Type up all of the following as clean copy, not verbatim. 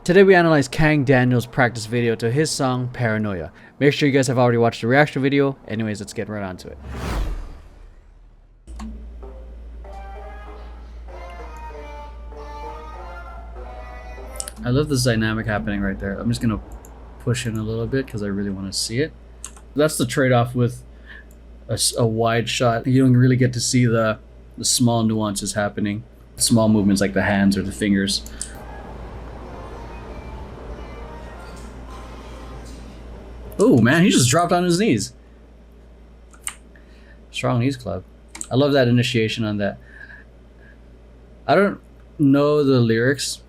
Today we analyze Kang Daniel's practice video to his song Paranoia. Make sure you guys have already watched the reaction video. Anyways, let's get right on to it. I love this dynamic happening right there. I'm just gonna push in a little bit because I really want to see it. That's the trade-off with a wide shot. You don't really get to see the small nuances happening. Small movements like the hands or the fingers. Oh man, he just dropped on his knees. Strong knees club. I love that initiation on that. I don't know the lyrics.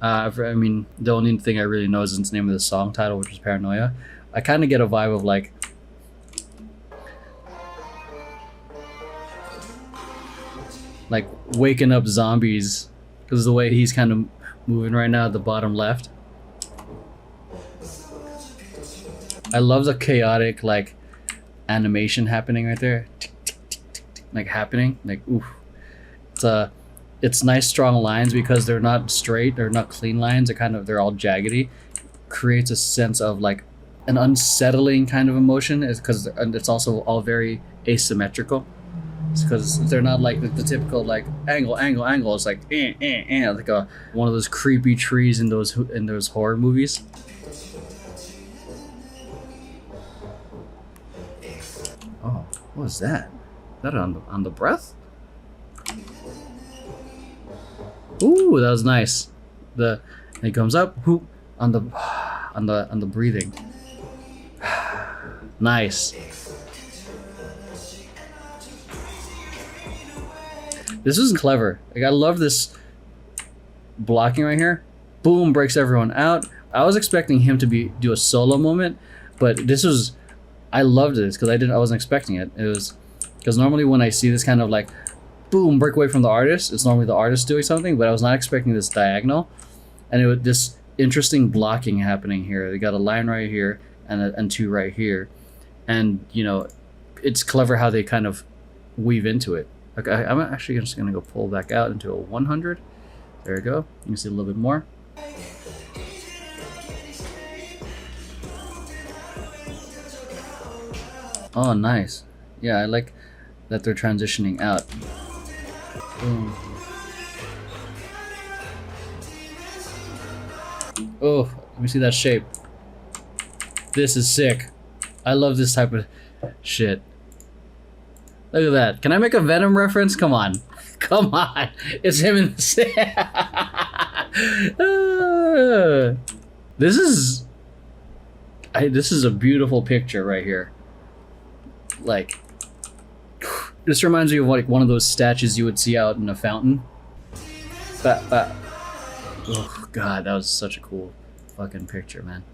I mean, the only thing I really know is the name of the song title, which is Paranoia. I kind of get a vibe of like waking up zombies, because the way he's kind of moving right now at the bottom left. I love the chaotic like animation happening right there, like happening like oof. It's nice strong lines because they're not straight, they're not clean lines, they're all jaggedy. Creates a sense of like an unsettling kind of emotion, is because it's also all very asymmetrical. It's because they're not like the typical like angle. It's like like one of those creepy trees in those horror movies. Oh, what was that? Is that on the breath? Ooh, that was nice. It comes up on the breathing. Nice. This is clever. Like, I love this blocking right here. Boom, breaks everyone out. I was expecting him to do a solo moment, but I loved this because I wasn't expecting it. It was because normally when I see this kind of like boom, break away from the artist, it's normally the artist doing something, but I was not expecting this diagonal, and this interesting blocking happening here. They got a line right here and two right here, and you know, it's clever how they kind of weave into it. Okay, I'm actually just gonna go pull back out into a 100. There we go. You can see a little bit more. Oh, nice. Yeah, I like that they're transitioning out. Boom. Oh, let me see that shape. This is sick. I love this type of shit. Look at that. Can I make a Venom reference? Come on. Come on. It's him in the This is a beautiful picture right here. Like, this reminds me of like one of those statues you would see out in a fountain. Oh god, that was such a cool fucking picture, man.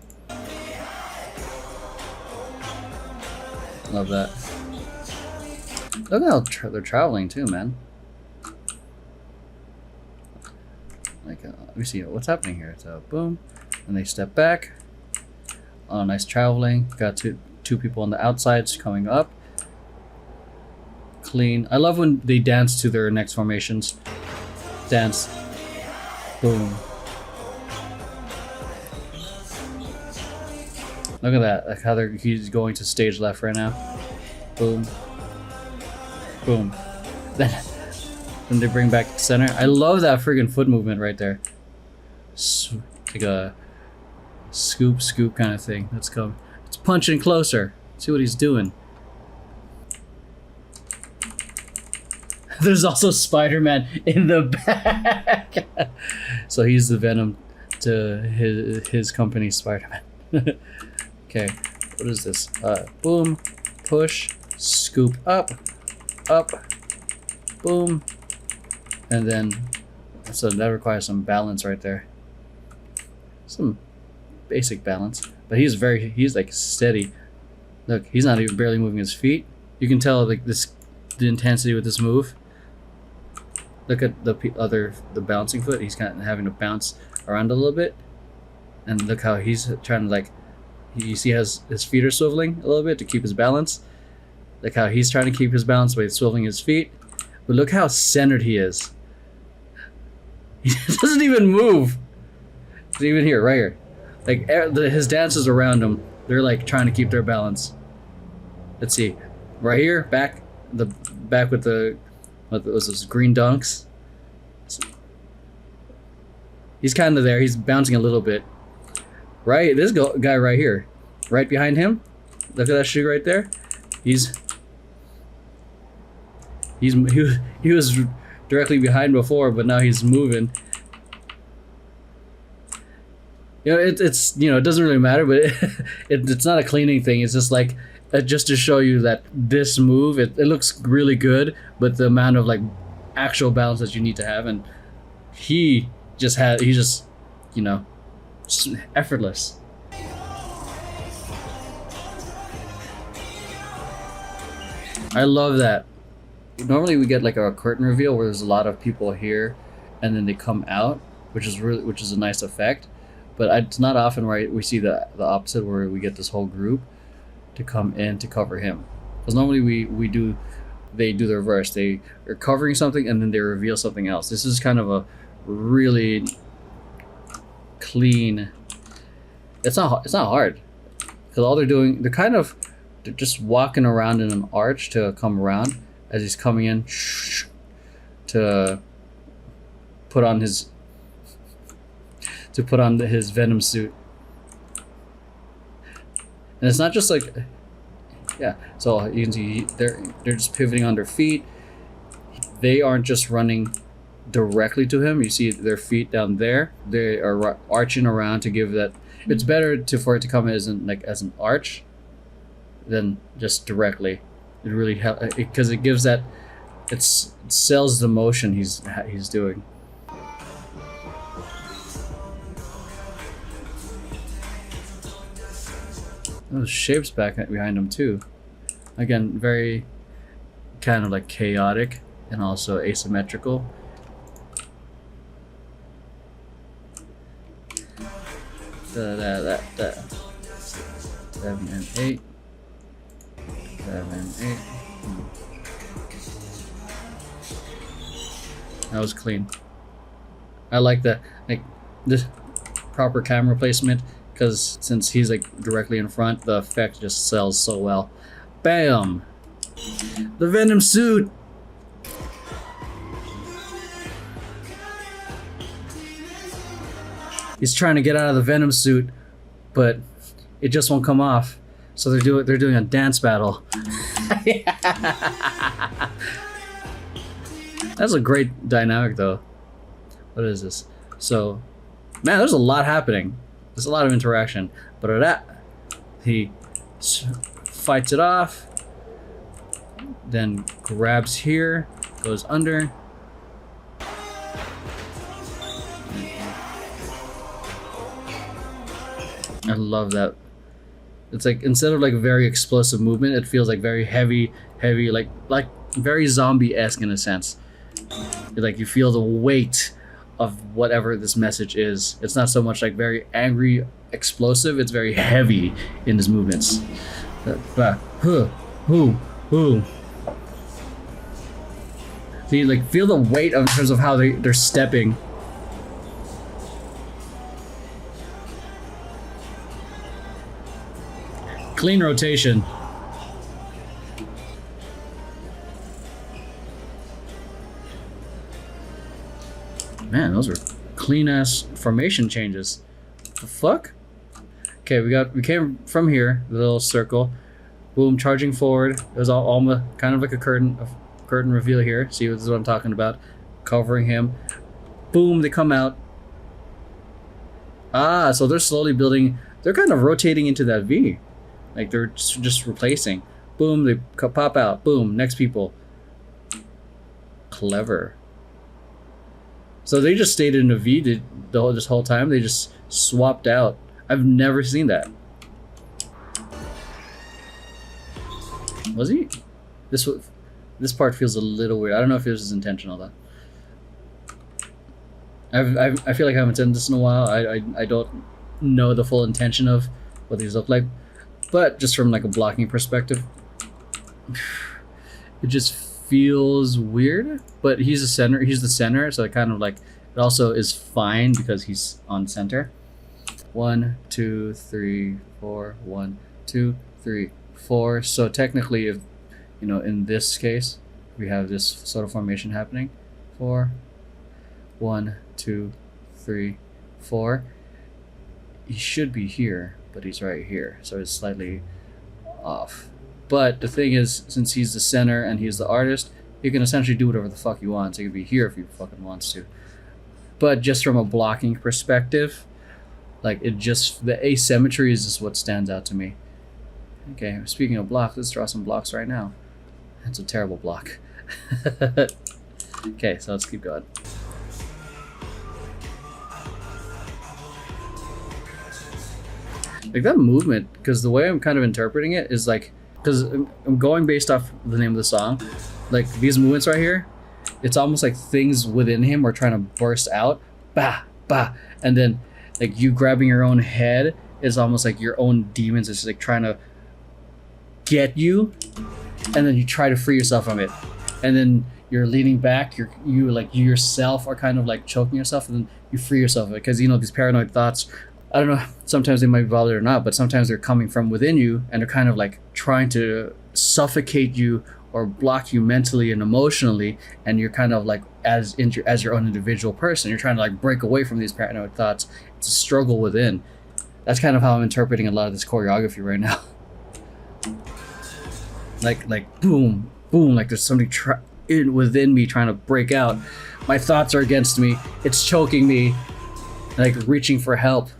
Love that. Look how they're traveling too, man. Like, let me see what's happening here. So boom, and they step back. Oh, nice traveling. Got two people on the outsides coming up. Clean. I love when they dance to their next formations. Dance. Boom. Look at that. Like how he's going to stage left right now. Boom. Boom. Then they bring back the center. I love that friggin' foot movement right there. Like a scoop kind of thing. Let's go. Let's punch in closer. See what he's doing. There's also Spider-Man in the back. So he's the Venom to his company, Spider-Man. Okay, what is this? Boom, push, scoop up, boom, and then so that requires some balance right there. Some basic balance, but he's like steady. Look, he's not even barely moving his feet. You can tell like the intensity with this move. Look at the bouncing foot. He's kind of having to bounce around a little bit, and look how he's trying to like. You see, his feet are swiveling a little bit to keep his balance. Look how he's trying to keep his balance by swiveling his feet. But look how centered he is. He doesn't even move. Even here, right here. Like his dancers around him, they're like trying to keep their balance. Let's see, right here, back with the what was this, green dunks. He's kind of there. He's bouncing a little bit. Right, this guy right here, right behind him. Look at that shoe right there. He was directly behind before, but now he's moving. You know, it's you know, it doesn't really matter, but it's not a cleaning thing. It's just like just to show you that this move, it looks really good, but the amount of like actual balance that you need to have, and he's just you know, effortless. I love that. Normally we get like a curtain reveal where there's a lot of people here and then they come out, which is a nice effect. But it's not often where we see the opposite, where we get this whole group to come in to cover him. Because normally they do the reverse. They are covering something and then they reveal something else. This is kind of a really clean. It's not hard, because all they're just walking around in an arch to come around as he's coming in to put on his Venom suit. And it's not just like, yeah, so you can see they're just pivoting on their feet. They aren't just running directly to him. You see their feet down there. They are arching around to give that. It's better for it to come as an arch than just directly. It really helps because it gives that. It sells the motion he's doing. Those shapes back behind him too. Again, very kind of like chaotic and also asymmetrical. That 7 and 8. 7 and 8. That was clean. I like that, like this proper camera placement, because since he's like directly in front, the effect just sells so well. Bam! The Venom suit! He's trying to get out of the Venom suit, but it just won't come off. So they're doing a dance battle. That's a great dynamic though. What is this? So, man, there's a lot happening. There's a lot of interaction. But he fights it off, then grabs here, goes under. I love that. It's like, instead of like very explosive movement, it feels like very heavy, like very zombie-esque in a sense. Like you feel the weight of whatever this message is. It's not so much like very angry, explosive. It's very heavy in his movements. So you like feel the weight in terms of how they're stepping. Clean rotation. Man, those were clean ass formation changes. The fuck? Okay, we came from here, the little circle. Boom, charging forward. It was all kind of like a curtain reveal here. See, this is what I'm talking about. Covering him. Boom, they come out. Ah, so they're slowly building. They're kind of rotating into that V. Like they're just replacing. Boom, they pop out. Boom, next people. Clever. So they just stayed in a V this whole time. They just swapped out. I've never seen that. Was he? This part feels a little weird. I don't know if this is intentional though. I feel like I haven't done this in a while. I don't know the full intention of what these look like. But just from like a blocking perspective, it just feels weird. But he's the center, so it kind of like, it also is fine because he's on center. 1, 2, 3, 4. 1, 2, 3, 4. So technically, if you know, in this case, we have this sort of formation happening. 4, 1, 2, 3, 4. He should be here, but he's right here, so it's slightly off. But the thing is, since he's the center and he's the artist, he can essentially do whatever the fuck he wants. He can be here if he fucking wants to. But just from a blocking perspective, like it just, the asymmetry is just what stands out to me. Okay, speaking of blocks, let's draw some blocks right now. That's a terrible block. Okay, so let's keep going. Like that movement, because the way I'm kind of interpreting it is like, because I'm going based off the name of the song, like these movements right here, it's almost like things within him are trying to burst out, bah, bah, and then like you grabbing your own head is almost like your own demons is like trying to get you, and then you try to free yourself from it, and then you're leaning back, you yourself are kind of like choking yourself, and then you free yourself of it, because you know these paranoid thoughts, I don't know, sometimes they might be valid or not, but sometimes they're coming from within you and they're kind of like trying to suffocate you or block you mentally and emotionally, and you're kind of like as your own individual person, you're trying to like break away from these paranoid thoughts. It's a struggle within. That's kind of how I'm interpreting a lot of this choreography right now. like boom, boom, like there's something within me trying to break out. My thoughts are against me. It's choking me, like reaching for help.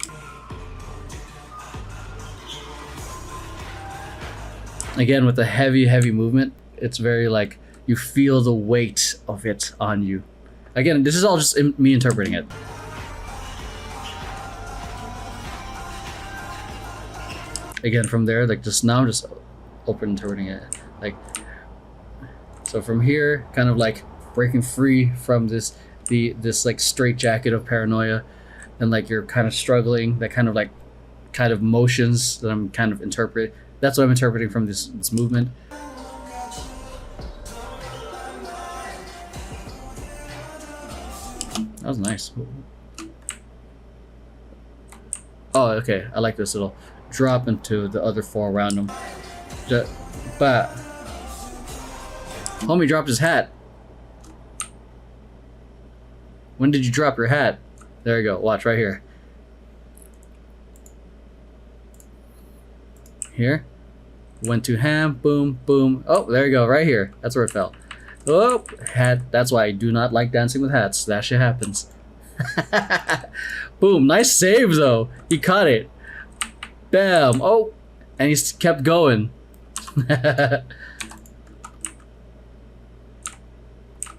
Again, with the heavy movement, it's very like you feel the weight of it on you. Again, this is all just me interpreting it. Again, from there, like just now I'm just open interpreting it. Like, so from here, kind of like breaking free from this like straight jacket of paranoia, and like you're kind of struggling, that kind of motions that I'm kind of interpreting. That's what I'm interpreting from this movement. That was nice. Oh, okay. I like this little drop into the other 4 around him. But homie dropped his hat. When did you drop your hat? There you go. Watch right here. Here. Went to ham. Boom, boom. Oh, there you go. Right here. That's where it fell. Oh, hat. That's why I do not like dancing with hats. That shit happens. Boom. Nice save, though. He caught it. Bam. Oh, and he kept going.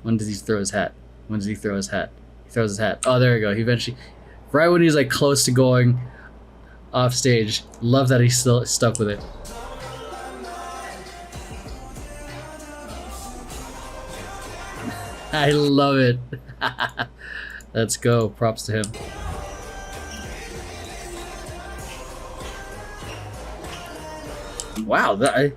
When does he throw his hat? When does he throw his hat? He throws his hat. Oh, there you go. He eventually, right when he's like close to going off stage. Love that he's still stuck with it. I love it. Let's go. Props to him. Wow, I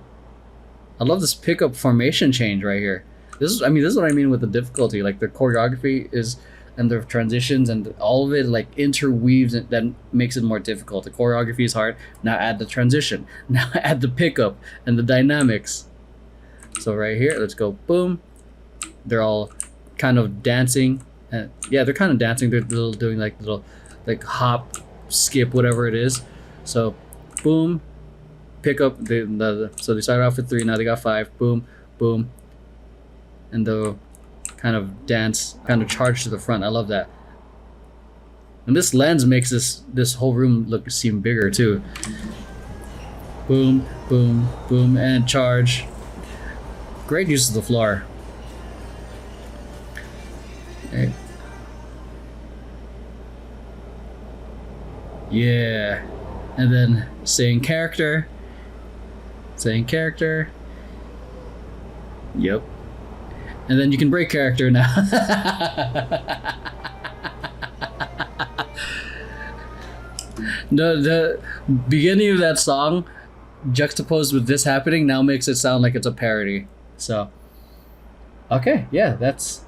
love this pickup formation change right here. This is what I mean with the difficulty. Like the choreography is, and the transitions and all of it like interweaves, and that makes it more difficult. The choreography is hard. Now add the transition. Now add the pickup and the dynamics. So right here, let's go. Boom. They're all kind of dancing. Yeah, they're kind of dancing. They're doing like little hop, skip, whatever it is. So boom, pick up. So they started off with 3. Now they got 5. Boom, boom. And they'll kind of dance, kind of charge to the front. I love that. And this lens makes this whole room seem bigger too. Boom, boom, boom, and charge. Great use of the floor. Okay. Yeah. And then saying character. Saying character. Yep. And then you can break character now. No, the beginning of that song juxtaposed with this happening now makes it sound like it's a parody. So, okay, yeah, that's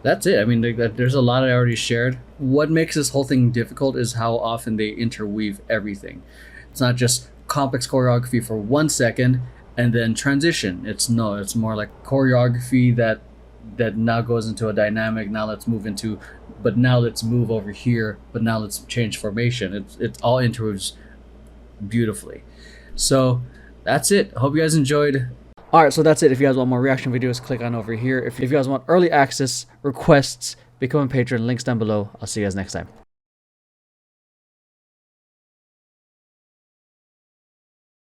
that's it. I mean, there's a lot I already shared. What makes this whole thing difficult is how often they interweave everything. It's not just complex choreography for 1 second and then transition. It's more like choreography that now goes into a dynamic. Now let's move into, but now let's move over here. But now let's change formation. It all interweaves beautifully. So that's it. Hope you guys enjoyed. Alright, so that's it. If you guys want more reaction videos, click on over here. If you guys want early access, requests, become a patron, links down below. I'll see you guys next time.